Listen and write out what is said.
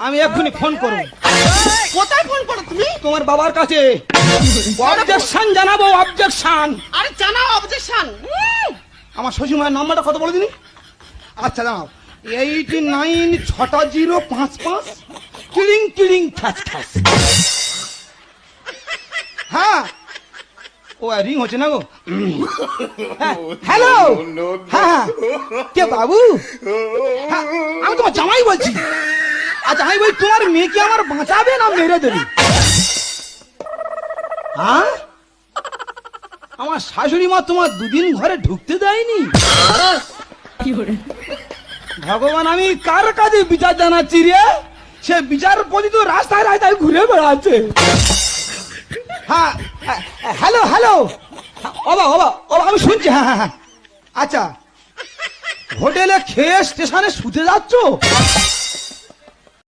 আমি এক্ষুনি ফোন করব। কোথায় ফোন করো তুমি? তোমার বাবার কাছে অবজেকশন জানাবো, অবজেকশন। আরে জানাও অবজেকশন। আমার শ্বশুরমায়ের নাম্বারটা কত বলে দিনি? আচ্ছা দাঁড়াও, 896055 কিলিং কিলিং ঠাস ঠাস। হ্যাঁ, ও রিং হচ্ছে না গো। হ্যালো, হ্যাঁ কে বাবু? হ্যাঁ, আমি তোমার জামাই বলছি। আচ্ছা আমি বলি, তোমার মেয়ে কি আমার বাঁচাবে না মেরে দেবে? হ্যাঁ, আমার শাশুড়ি মা তোমার দুদিন ঘরে ঢুকতে দেয়নি। ভগবান, আমি কার কাছে বিচার জানাচ্ছি রে? সে বিচারপতি তো রাস্তায় রাস্তায় ঘুরে বেড়াচ্ছে। হ্যাঁ, হ্যালো হ্যালো, ওবা ওবা ওবা, আমি শুনছি। হ্যাঁ হ্যাঁ হ্যাঁ, আচ্ছা হোটেলে খেয়ে স্টেশনে শুতে যাচ্ছ?